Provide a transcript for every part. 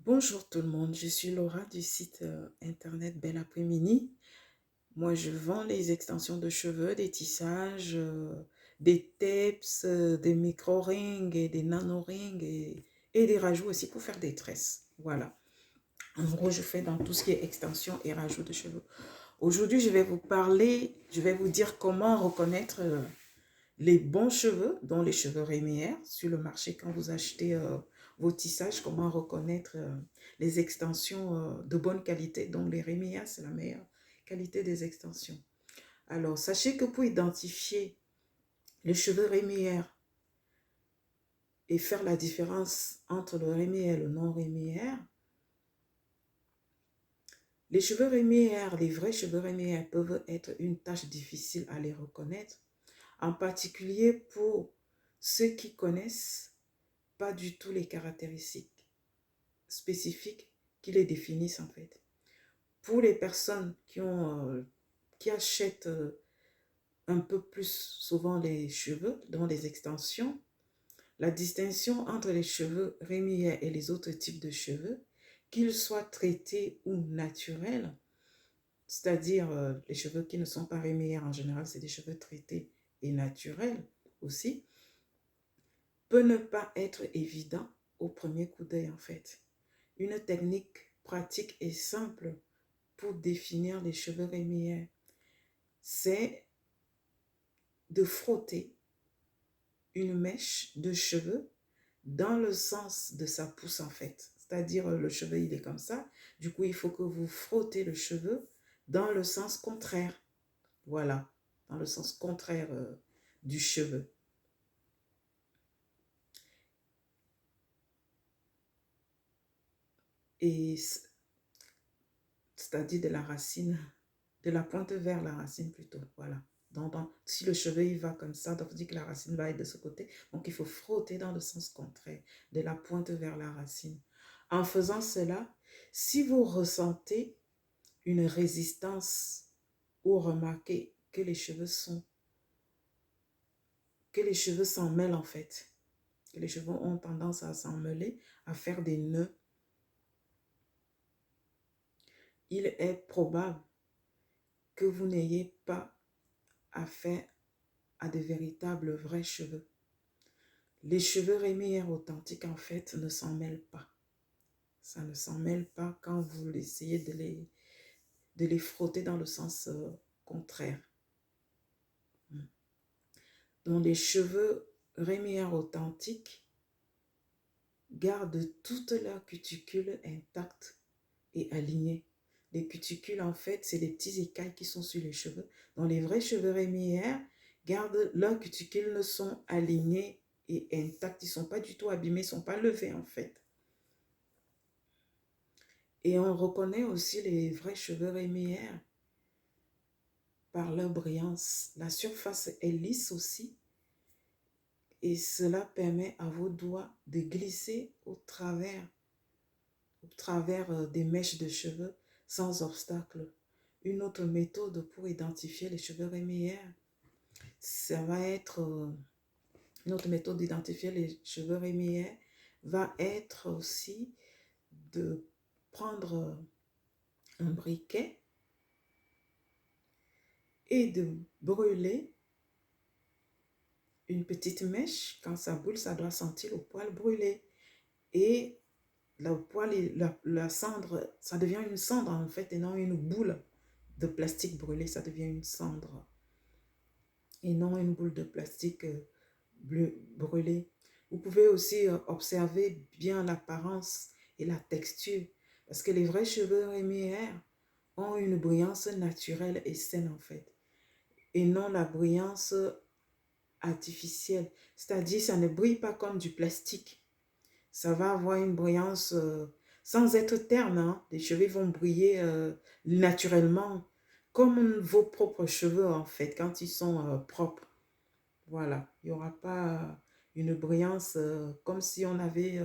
Bonjour tout le monde, je suis Laura du site internet Belle Après-Midi. Moi, je vends les extensions de cheveux, des tissages, des tips, des micro-rings et des nano-rings et des rajouts aussi pour faire des tresses. Voilà. En gros, je fais dans tout ce qui est extension et rajout de cheveux. Aujourd'hui, je vais vous parler, je vais vous dire comment reconnaître les bons cheveux, dont les cheveux rémières, sur le marché quand vous achetez vos tissages, comment reconnaître les extensions de bonne qualité. Donc les rémières, c'est la meilleure qualité des extensions. Alors, sachez que pour identifier les cheveux rémières et faire la différence entre le rémière et le non rémière, les cheveux rémières, les vrais cheveux rémières peuvent être une tâche difficile à les reconnaître, en particulier pour ceux qui connaissent pas du tout les caractéristiques spécifiques qui les définissent en fait. Pour les personnes qui achètent un peu plus souvent les cheveux, dans les extensions, la distinction entre les cheveux rémières et les autres types de cheveux, qu'ils soient traités ou naturels, c'est-à-dire les cheveux qui ne sont pas rémières en général, c'est des cheveux traités et naturels aussi, peut ne pas être évident au premier coup d'œil en fait. Une technique pratique et simple pour définir les cheveux rémières, c'est de frotter une mèche de cheveux dans le sens de sa pousse en fait. C'est-à-dire le cheveu il est comme ça, du coup il faut que vous frottez le cheveu dans le sens contraire. Voilà, dans le sens contraire du cheveu. Et c'est-à-dire de la racine, de la pointe vers la racine plutôt, voilà. Donc, si le cheveu il va comme ça, donc dit que la racine va être de ce côté, donc il faut frotter dans le sens contraire, de la pointe vers la racine. En faisant cela, si vous ressentez une résistance ou remarquez que les cheveux s'en mêlent en fait, que les cheveux ont tendance à s'en mêler, à faire des nœuds, il est probable que vous n'ayez pas affaire à de véritables vrais cheveux. Les cheveux rémières authentiques, en fait, ne s'en mêlent pas. Ça ne s'en mêle pas quand vous essayez de les frotter dans le sens contraire. Donc, les cheveux rémières authentiques gardent toute leur cuticule intacte et alignée. Les cuticules, en fait, c'est des petits écailles qui sont sur les cheveux. Donc, les vrais cheveux rémières gardent leurs cuticules, ne sont alignés et intacts. Ils ne sont pas du tout abîmés, ils ne sont pas levés, en fait. Et on reconnaît aussi les vrais cheveux rémières par leur brillance. La surface est lisse aussi. Et cela permet à vos doigts de glisser au travers des mèches de cheveux sans obstacle. Une autre méthode pour identifier les cheveux rémières, ça va être, une autre méthode d'identifier les cheveux rémières va être aussi de prendre un briquet et de brûler une petite mèche. Quand ça brûle, ça doit sentir le poil brûlé. Et le poil et la cendre, ça devient une cendre en fait, et non une boule de plastique brûlée, ça devient une cendre. Et non une boule de plastique brûlée. Vous pouvez aussi observer bien l'apparence et la texture, parce que les vrais cheveux rémières ont une brillance naturelle et saine en fait, et non la brillance artificielle. C'est-à-dire, ça ne brille pas comme du plastique. Ça va avoir une brillance sans être terne. Hein. Les cheveux vont briller naturellement, comme vos propres cheveux en fait, quand ils sont propres. Voilà, il n'y aura pas une brillance comme si on avait...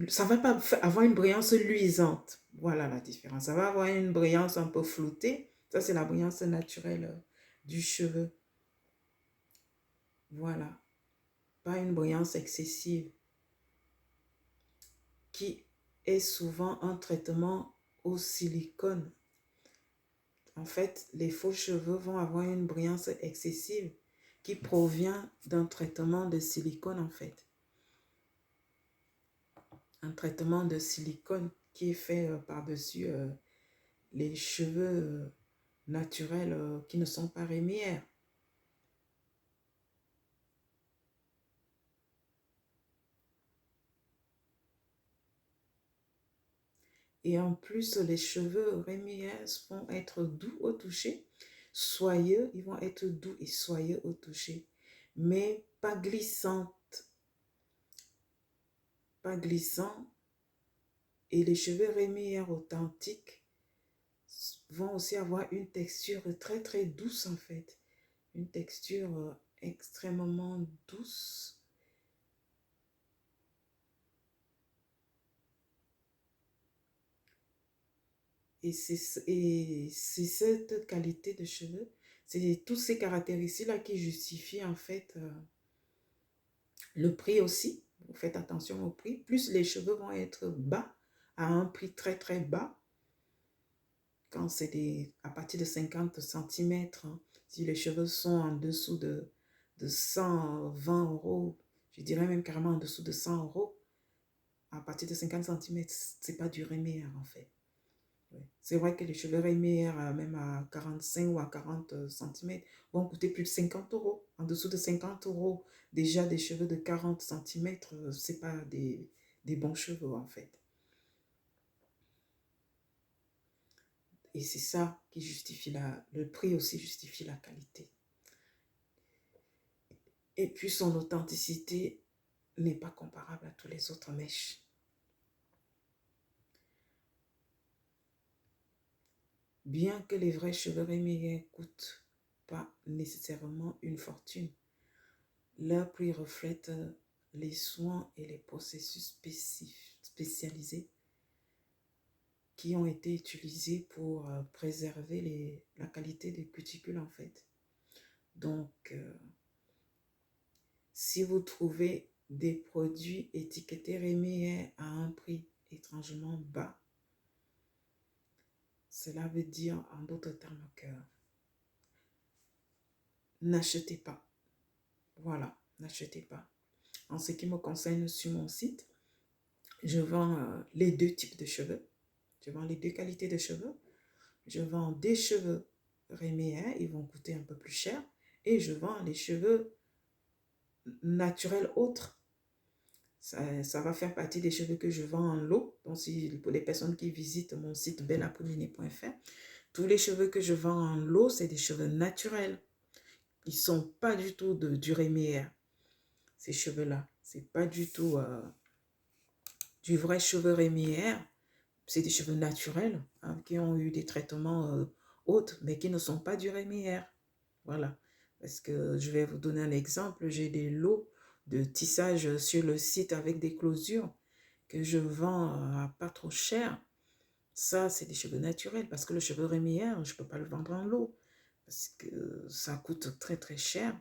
ça ne va pas avoir une brillance luisante. Voilà la différence. Ça va avoir une brillance un peu floutée. Ça, c'est la brillance naturelle du cheveu. Voilà. Pas une brillance excessive qui est souvent un traitement au silicone. En fait, les faux cheveux vont avoir une brillance excessive qui provient d'un traitement de silicone en fait. Un traitement de silicone qui est fait par-dessus les cheveux naturels qui ne sont pas rémières. Et en plus, les cheveux rémières vont être doux au toucher, soyeux, ils vont être doux et soyeux au toucher, mais pas glissants, pas glissants. Et les cheveux rémières authentiques vont aussi avoir une texture très très douce en fait, une texture extrêmement douce. Et c'est cette qualité de cheveux, c'est toutes ces caractéristiques-là qui justifient en fait le prix aussi. Vous faites attention au prix. Plus les cheveux vont être bas, à un prix très très bas, quand c'est à partir de 50 centimètres, hein, si les cheveux sont en dessous de 120 euros, je dirais même carrément en dessous de 100 euros, à partir de 50 centimètres, c'est pas du rémière en fait. Ouais. C'est vrai que les cheveux rémières, même à 45 ou à 40 centimètres, vont coûter plus de 50 euros. En dessous de 50 euros, déjà des cheveux de 40 centimètres, c'est pas des bons cheveux en fait. Et c'est ça qui justifie le prix aussi justifie la qualité. Et puis son authenticité n'est pas comparable à tous les autres mèches. Bien que les vrais cheveux rémiers coûtent pas nécessairement une fortune, leur prix reflète les soins et les processus spécialisés qui ont été utilisés pour préserver la qualité des cuticules en fait. Donc, si vous trouvez des produits étiquetés rémiers à un prix étrangement bas, cela veut dire en d'autres termes que n'achetez pas. Voilà, n'achetez pas. En ce qui me concerne sur mon site, je vends les deux types de cheveux. Je vends les deux qualités de cheveux. Je vends des cheveux rémiens, ils vont coûter un peu plus cher. Et je vends les cheveux naturels autres. Ça va faire partie des cheveux que je vends en lot. Donc, pour les personnes qui visitent mon site bellapouliné.fr, tous les cheveux que je vends en lot, c'est des cheveux naturels. Ils ne sont pas du tout du rémière, ces cheveux-là. C'est pas du tout du vrai cheveu rémière. C'est des cheveux naturels hein, qui ont eu des traitements autres, mais qui ne sont pas du rémière. Voilà. Parce que je vais vous donner un exemple. J'ai des lots de tissage sur le site avec des closures que je vends à pas trop cher. Ça, c'est des cheveux naturels parce que le cheveu rémière, je ne peux pas le vendre en lot parce que ça coûte très très cher.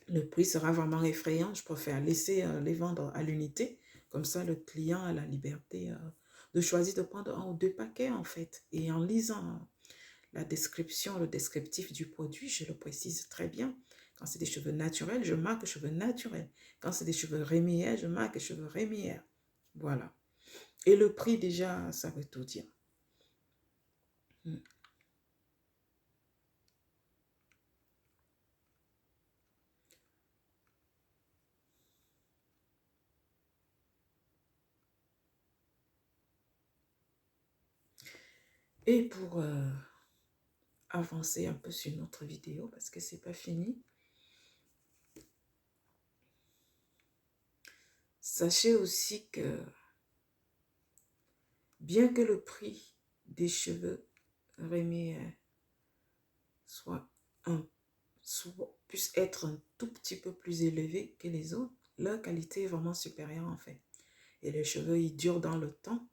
Le prix sera vraiment effrayant. Je préfère laisser les vendre à l'unité. Comme ça, le client a la liberté de choisir de prendre un ou deux paquets en fait. Et en lisant la description, le descriptif du produit, je le précise très bien. Quand c'est des cheveux naturels, je marque cheveux naturels. Quand c'est des cheveux rémières, je marque cheveux rémières. Voilà. Et le prix déjà, ça veut tout dire. Et pour avancer un peu sur notre vidéo, parce que c'est pas fini, sachez aussi que bien que le prix des cheveux rémières puisse être un tout petit peu plus élevé que les autres, leur qualité est vraiment supérieure en fait. Et les cheveux, ils durent dans le temps.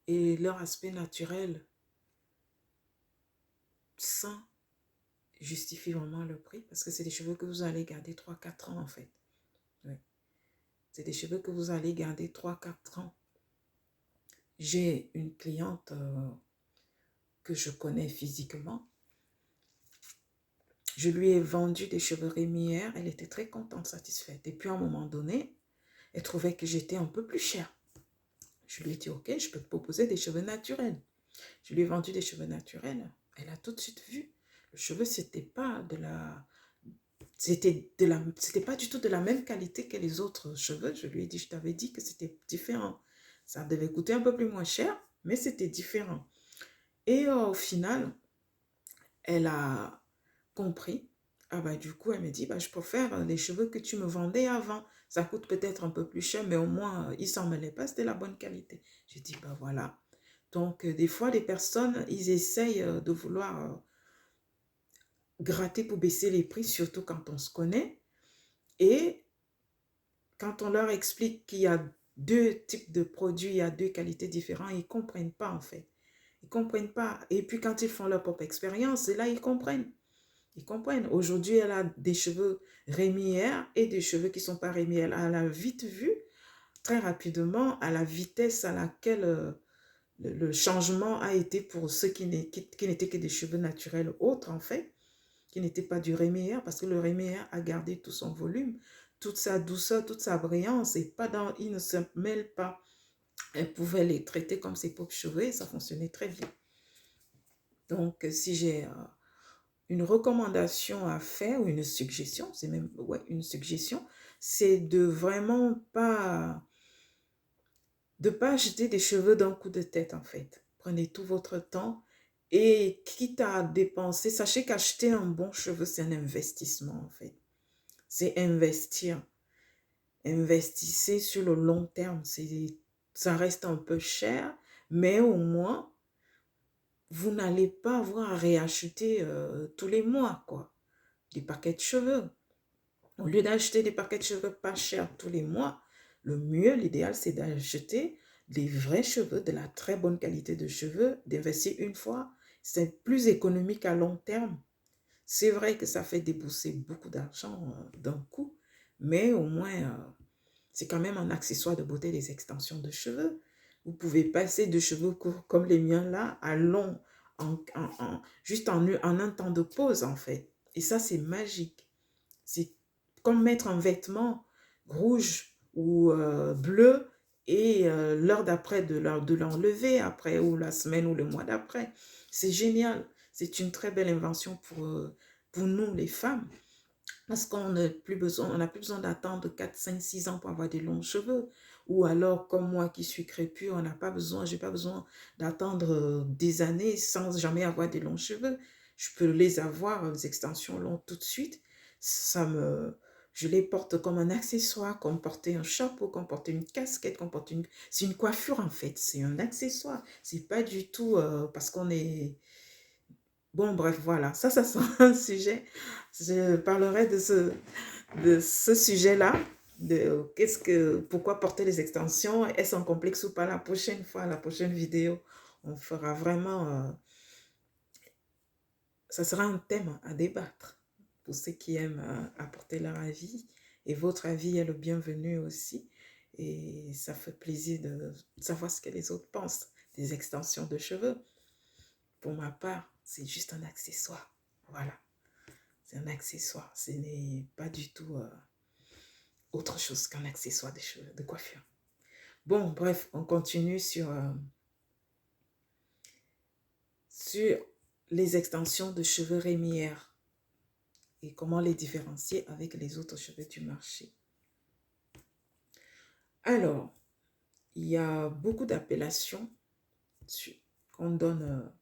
Et leur aspect naturel sain justifie vraiment le prix parce que c'est des cheveux que vous allez garder 3-4 ans en fait. Oui. C'est des cheveux que vous allez garder 3-4 ans. J'ai une cliente que je connais physiquement. Je lui ai vendu des cheveux Rémi-Air. Elle était très contente, satisfaite. Et puis, à un moment donné, elle trouvait que j'étais un peu plus chère. Je lui ai dit, ok, je peux te proposer des cheveux naturels. Je lui ai vendu des cheveux naturels. Elle a tout de suite vu. Le cheveu, c'était pas de la... C'était pas du tout de la même qualité que les autres cheveux. Je lui ai dit, je t'avais dit que c'était différent. Ça devait coûter un peu plus moins cher, mais c'était différent. Et au final, elle a compris. Ah bah du coup, elle me dit, bah, je préfère les cheveux que tu me vendais avant. Ça coûte peut-être un peu plus cher, mais au moins, ils s'en mêlaient pas, c'était la bonne qualité. J'ai dit, bah voilà. Donc, des fois, les personnes, ils essayent de vouloir gratter pour baisser les prix, surtout quand on se connaît. Et quand on leur explique qu'il y a deux types de produits, il y a deux qualités différentes, ils ne comprennent pas en fait. Ils ne comprennent pas. Et puis quand ils font leur propre expérience, c'est là ils comprennent. Ils comprennent. Aujourd'hui, elle a des cheveux Rémi-Air et des cheveux qui ne sont pas Rémi-Air. Elle a vite vu, très rapidement, à la vitesse à laquelle le changement a été pour ceux qui n'étaient que des cheveux naturels autres en fait, qui n'étaient pas du Rémi-Air, parce que le Rémi-Air a gardé tout son volume, toute sa douceur, toute sa brillance, et pas dans, il ne se mêle pas. Elle pouvait les traiter comme ses propres cheveux et ça fonctionnait très bien. Donc, si j'ai une recommandation à faire ou une suggestion, c'est même ouais, une suggestion, c'est de vraiment pas acheter des cheveux d'un coup de tête en fait. Prenez tout votre temps et quitte à dépenser, sachez qu'acheter un bon cheveu, c'est un investissement en fait. C'est investir. Investissez sur le long terme. Ça reste un peu cher, mais au moins, vous n'allez pas avoir à réacheter tous les mois, quoi. Des paquets de cheveux. Au lieu d'acheter des paquets de cheveux pas chers tous les mois, le mieux, l'idéal, c'est d'acheter des vrais cheveux, de la très bonne qualité de cheveux, d'investir une fois. C'est plus économique à long terme. C'est vrai que ça fait débourser beaucoup d'argent d'un coup, mais au moins, c'est quand même un accessoire de beauté, des extensions de cheveux. Vous pouvez passer de cheveux courts comme les miens là à long, juste en un temps de pause en fait. Et ça, c'est magique. C'est comme mettre un vêtement rouge ou bleu et l'heure d'après de l'enlever après ou la semaine ou le mois d'après. C'est génial. C'est une très belle invention pour nous les femmes. Parce qu'on n'a plus besoin, on n'a plus besoin d'attendre 4, 5, 6 ans pour avoir des longs cheveux. Ou alors, comme moi qui suis crépue, on n'a pas besoin, j'ai pas besoin d'attendre des années sans jamais avoir des longs cheveux. Je peux les avoir, les extensions longues tout de suite. Je les porte comme un accessoire, comme porter un chapeau, comme porter une casquette, comme porter une... C'est une coiffure en fait, c'est un accessoire. C'est pas du tout parce qu'on est... Bon, bref, voilà. Ça sera un sujet. Je parlerai de ce sujet-là. Pourquoi porter les extensions? Est-ce un complexe ou pas? La prochaine fois, la prochaine vidéo, on fera vraiment... ça sera un thème à débattre pour ceux qui aiment apporter leur avis. Et votre avis est le bienvenu aussi. Et ça fait plaisir de savoir ce que les autres pensent des extensions de cheveux. Pour ma part, c'est juste un accessoire. Voilà. C'est un accessoire. Ce n'est pas du tout autre chose qu'un accessoire de cheveux, de coiffure. Bon, bref, on continue sur les extensions de cheveux Rémi-Air et comment les différencier avec les autres cheveux du marché. Alors, il y a beaucoup d'appellations qu'on donne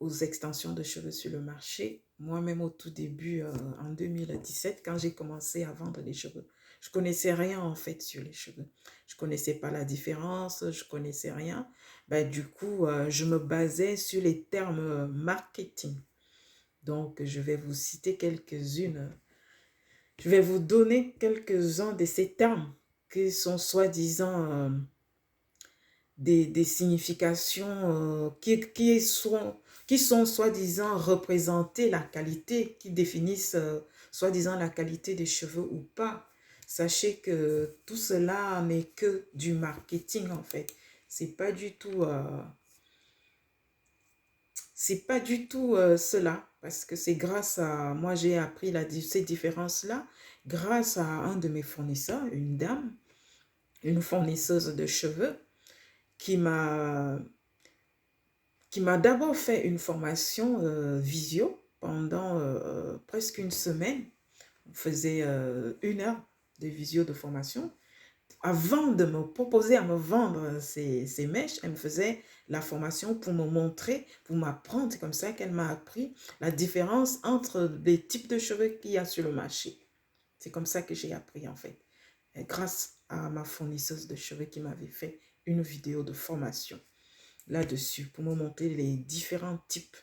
aux extensions de cheveux sur le marché. Moi-même, au tout début, en 2017, quand j'ai commencé à vendre les cheveux, je connaissais rien en fait sur les cheveux. Je connaissais pas la différence, je connaissais rien. Ben, du coup, je me basais sur les termes marketing. Donc, je vais vous citer quelques-unes. Je vais vous donner quelques-uns de ces termes qui sont soi-disant des significations qui sont soi-disant représenter la qualité, qui définissent soi-disant la qualité des cheveux ou pas. Sachez que tout cela n'est que du marketing en fait. C'est pas du tout... c'est pas du tout cela, parce que c'est grâce à... Moi, j'ai appris ces différences-là grâce à un de mes fournisseurs, une dame, une fournisseuse de cheveux, qui m'a d'abord fait une formation visio pendant presque une semaine. On faisait 1 heure de visio de formation. Avant de me proposer à me vendre ces mèches, elle me faisait la formation pour me montrer, pour m'apprendre. C'est comme ça qu'elle m'a appris la différence entre les types de cheveux qu'il y a sur le marché. C'est comme ça que j'ai appris en fait. Et grâce à ma fournisseuse de cheveux qui m'avait fait une vidéo de formation là-dessus pour me montrer les différents types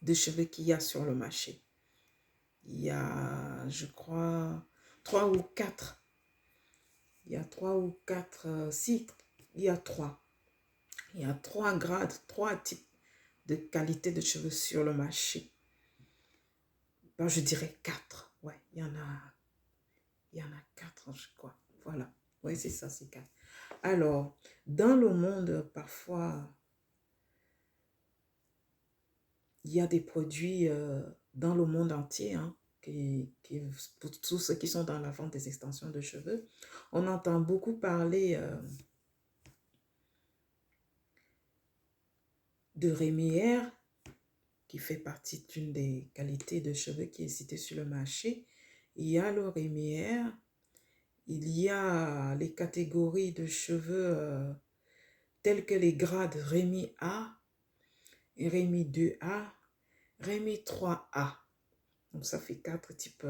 de cheveux qu'il y a sur le marché. Il y a, je crois, 3 ou 4. Il y a 3 ou 4, si, il y a 3. Il y a 3 grades, 3 types de qualité de cheveux sur le marché. Ben, je dirais 4. Ouais, il y en a 4, je crois. Voilà. Oui, c'est ça, c'est 4. Alors, dans le monde, parfois, il y a des produits dans le monde entier, hein, pour tous ceux qui sont dans la vente des extensions de cheveux. On entend beaucoup parler de Rémière, qui fait partie d'une des qualités de cheveux qui est citée sur le marché. Il y a le Rémière, il y a les catégories de cheveux telles que les grades Rémi A, Rémi 2A, Rémi 3A. Donc ça fait 4 types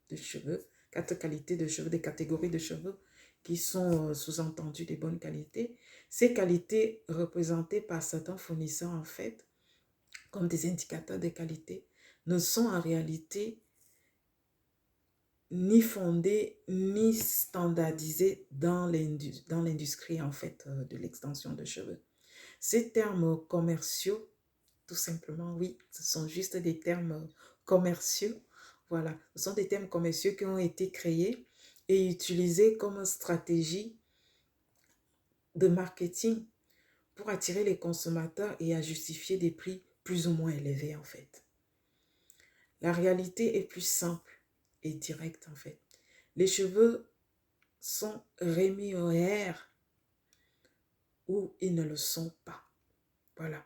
de cheveux, 4 qualités de cheveux, des catégories de cheveux qui sont sous-entendues des bonnes qualités. Ces qualités représentées par certains fournisseurs en fait, comme des indicateurs de qualité, ne sont en réalité ni fondées ni standardisées dans l'industrie en fait de l'extension de cheveux. Ces termes commerciaux, tout simplement, oui, ce sont juste des termes commerciaux. Voilà, ce sont des termes commerciaux qui ont été créés et utilisés comme stratégie de marketing pour attirer les consommateurs et à justifier des prix plus ou moins élevés en fait. La réalité est plus simple et directe en fait. Les cheveux sont rémunéraires ou ils ne le sont pas. Voilà.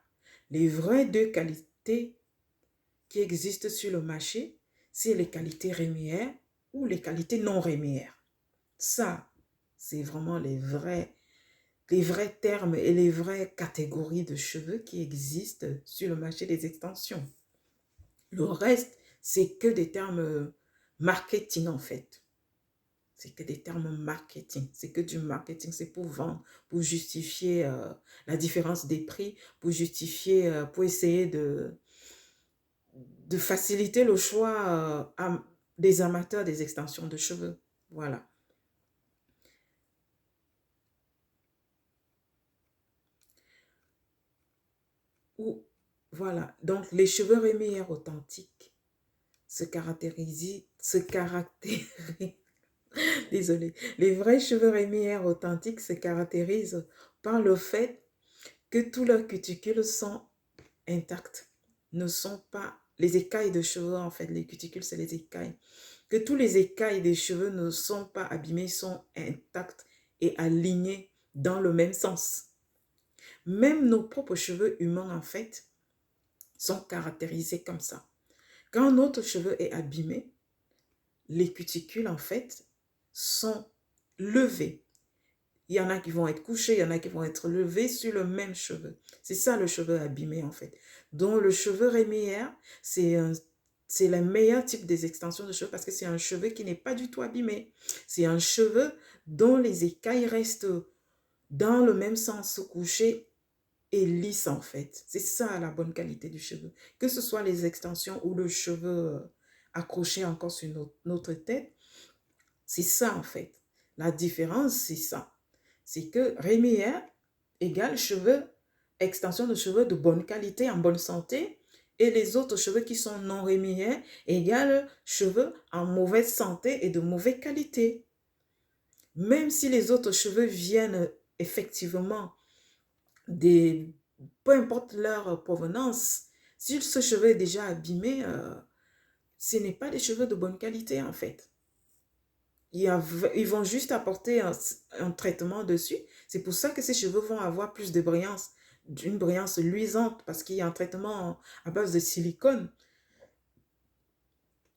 Les vraies 2 qualités qui existent sur le marché, c'est les qualités rémières ou les qualités non rémières. Ça, c'est vraiment les vrais termes et les vraies catégories de cheveux qui existent sur le marché des extensions. Le reste, c'est que des termes marketing en fait. C'est que des termes marketing. C'est que du marketing. C'est pour vendre, pour justifier la différence des prix, pour justifier, pour essayer de faciliter le choix des amateurs des extensions de cheveux. Voilà. Voilà. Donc, les cheveux rémières authentiques se caractérisent... Désolée. Les vrais cheveux rémières authentiques se caractérisent par le fait que tous leurs cuticules sont intactes. Ne sont pas... Les écailles de cheveux, en fait, les cuticules, c'est les écailles. Que tous les écailles des cheveux ne sont pas abîmés, sont intacts et alignés dans le même sens. Même nos propres cheveux humains, en fait, sont caractérisés comme ça. Quand notre cheveu est abîmé, les cuticules, en fait, sont levées. Il y en a qui vont être couchés, il y en a qui vont être levés sur le même cheveu. C'est ça le cheveu abîmé, en fait. Donc, le cheveu rémière, c'est le meilleur type des extensions de cheveux parce que c'est un cheveu qui n'est pas du tout abîmé. C'est un cheveu dont les écailles restent dans le même sens couché et lisse en fait. C'est ça la bonne qualité du cheveu. Que ce soit les extensions ou le cheveu accroché encore sur notre tête, c'est ça en fait. La différence, c'est ça. C'est que rémière égale cheveux, extension de cheveux de bonne qualité, en bonne santé, et les autres cheveux qui sont non rémières égale cheveux en mauvaise santé et de mauvaise qualité. Même si les autres cheveux viennent effectivement des, peu importe leur provenance, si ce cheveu est déjà abîmé, ce n'est pas des cheveux de bonne qualité en fait. Ils vont juste apporter un traitement dessus. C'est pour ça que ces cheveux vont avoir plus de brillance, d'une brillance luisante, parce qu'il y a un traitement à base de silicone.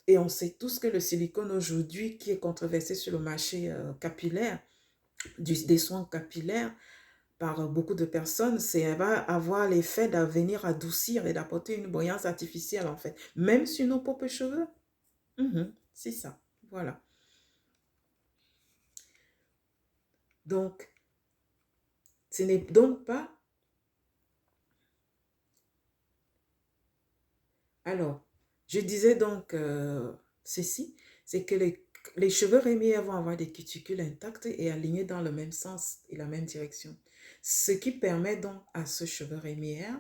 Et on sait tous que le silicone aujourd'hui, qui est controversé sur le marché capillaire, des soins capillaires, par beaucoup de personnes, c'est va avoir l'effet de venir adoucir et d'apporter une brillance artificielle en fait, même sur nos propres cheveux. C'est ça, voilà. Donc, ce n'est donc pas... Alors, je disais donc ceci, c'est que les cheveux rémiers vont avoir des cuticules intactes et alignés dans le même sens et la même direction. Ce qui permet donc à ce cheveu rémière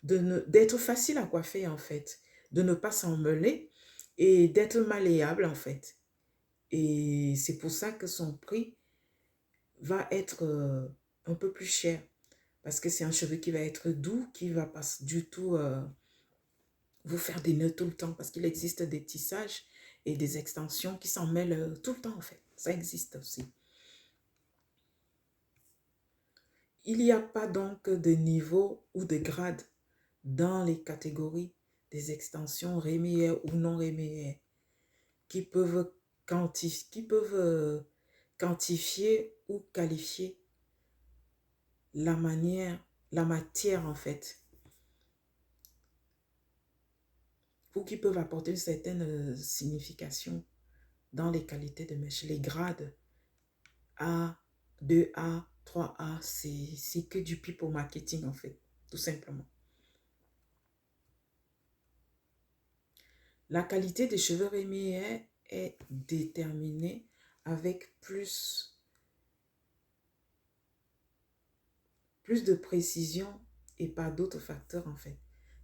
d'être facile à coiffer en fait, de ne pas s'emmêler et d'être malléable en fait. Et c'est pour ça que son prix va être un peu plus cher. Parce que c'est un cheveu qui va être doux, qui ne va pas du tout vous faire des nœuds tout le temps. Parce qu'il existe des tissages et des extensions qui s'en mêlent tout le temps en fait. Ça existe aussi. Il n'y a pas donc de niveau ou de grade dans les catégories des extensions rémières ou non rémières qui peuvent quantifier ou qualifier la matière en fait, ou qui peuvent apporter une certaine signification dans les qualités de mèche. Les grades A, 2A, 3A, c'est que du people marketing en fait, tout simplement. La qualité des cheveux rémiers est déterminée avec plus de précision et par d'autres facteurs en fait,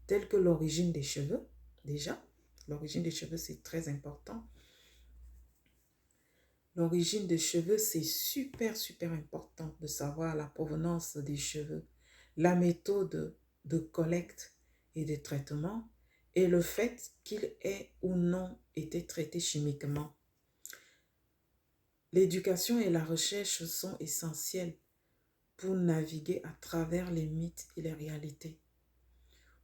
tels que l'origine des cheveux, déjà. L'origine des cheveux, c'est très important. L'origine des cheveux, c'est super, super important de savoir la provenance des cheveux, la méthode de collecte et de traitement et le fait qu'il ait ou non été traité chimiquement. L'éducation et la recherche sont essentielles pour naviguer à travers les mythes et les réalités.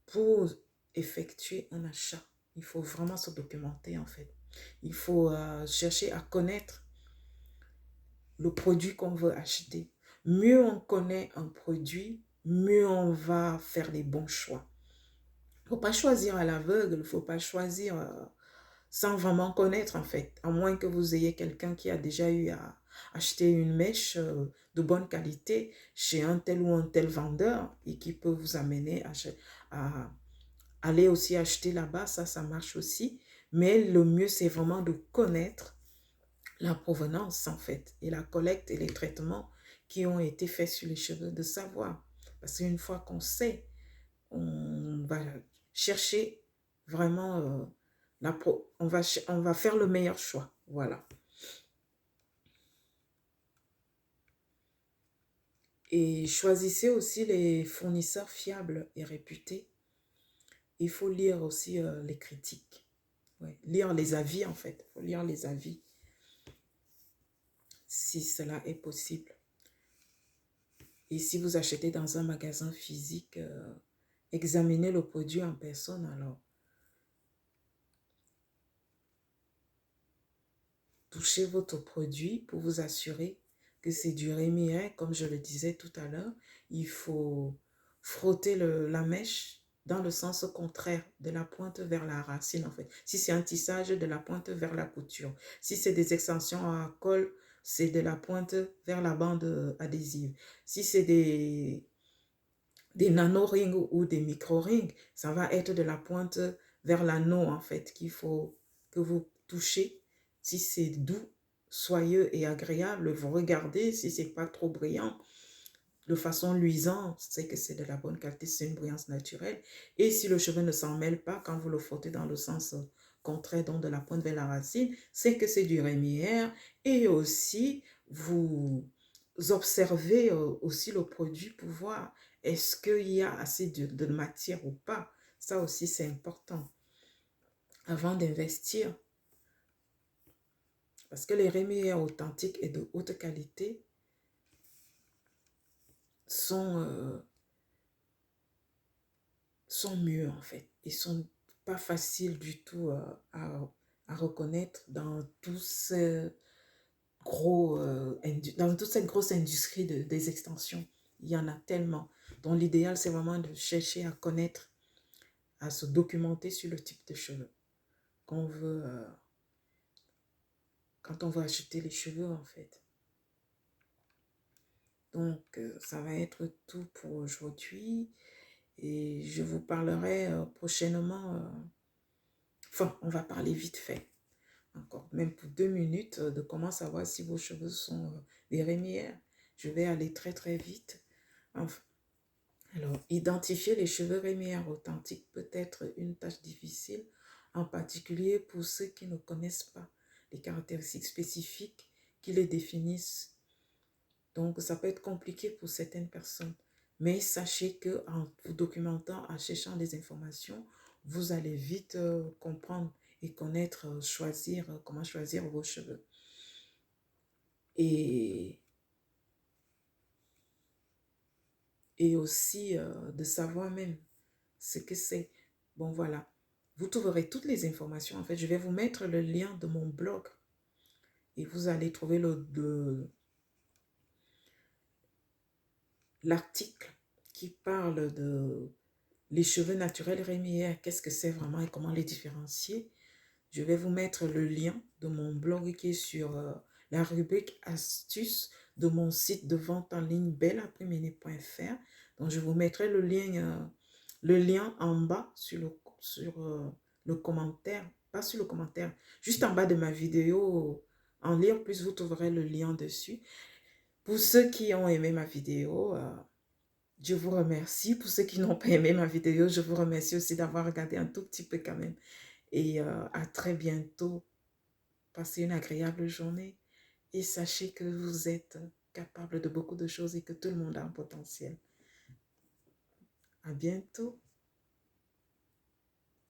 Pour effectuer un achat, il faut vraiment se documenter en fait. Il faut chercher à connaître le produit qu'on veut acheter. Mieux on connaît un produit, mieux on va faire les bons choix. Il ne faut pas choisir à l'aveugle, il ne faut pas choisir sans vraiment connaître en fait. À moins que vous ayez quelqu'un qui a déjà eu à acheter une mèche de bonne qualité chez un tel ou un tel vendeur et qui peut vous amener à aller aussi acheter là-bas, ça marche aussi. Mais le mieux, c'est vraiment de connaître la provenance en fait et la collecte et les traitements qui ont été faits sur les cheveux, de savoir. Parce qu'une fois qu'on sait, on va chercher vraiment, on va faire le meilleur choix. Voilà. Et choisissez aussi les fournisseurs fiables et réputés. Il faut lire aussi les critiques. Ouais. Lire les avis en fait. Il faut lire les avis si cela est possible. Et si vous achetez dans un magasin physique, examinez le produit en personne alors. Touchez votre produit pour vous assurer que c'est du rémier. Comme je le disais tout à l'heure, il faut frotter la mèche dans le sens contraire, de la pointe vers la racine en fait. Si c'est un tissage, de la pointe vers la couture. Si c'est des extensions à col, c'est de la pointe vers la bande adhésive. Si c'est des nano-rings ou des micro-rings, ça va être de la pointe vers l'anneau en fait qu'il faut que vous touchez. Si c'est doux, soyeux et agréable, vous regardez. Si c'est pas trop brillant, de façon luisante, c'est que c'est de la bonne qualité, c'est une brillance naturelle. Et si le cheveu ne s'en mêle pas, quand vous le frottez dans le sens contraire, donc de la pointe vers la racine, c'est que c'est du rémière. Et aussi, vous observez aussi le produit pour voir Est-ce qu'il y a assez de matière ou pas? Ça aussi, c'est important avant d'investir. Parce que les rémeilleurs authentiques et de haute qualité sont mieux en fait. Ils sont pas faciles du tout à reconnaître dans dans toute cette grosse industrie des extensions. Il y en a tellement. Donc l'idéal, c'est vraiment de chercher à connaître, à se documenter sur le type de cheveux qu'on veut, quand on veut acheter les cheveux en fait. Donc ça va être tout pour aujourd'hui. Et je vous parlerai prochainement, enfin, on va parler vite fait, encore, même pour 2 minutes, de comment savoir si vos cheveux sont des rémières. Je vais aller très très vite. Enfin, alors, identifier les cheveux rémières authentiques peut être une tâche difficile, en particulier pour ceux qui ne connaissent pas les caractéristiques spécifiques qui les définissent. Donc, ça peut être compliqué pour certaines personnes. Mais sachez qu'en vous documentant, en cherchant des informations, vous allez vite comprendre et connaître, comment choisir vos cheveux. Et aussi de savoir même ce que c'est. Bon, voilà. Vous trouverez toutes les informations. En fait, je vais vous mettre le lien de mon blog et vous allez trouver l'article qui parle de les cheveux naturels rémières, qu'est-ce que c'est vraiment et comment les différencier. Je vais vous mettre le lien de mon blog qui est sur la rubrique astuces de mon site de vente en ligne belleapremidi.fr. Donc, je vous mettrai le lien en bas sur le commentaire, pas sur le commentaire, juste en bas de ma vidéo. En lire plus, vous trouverez le lien dessus. Pour ceux qui ont aimé ma vidéo, je vous remercie. Pour ceux qui n'ont pas aimé ma vidéo, je vous remercie aussi d'avoir regardé un tout petit peu quand même. Et à très bientôt. Passez une agréable journée et sachez que vous êtes capable de beaucoup de choses et que tout le monde a un potentiel. À bientôt.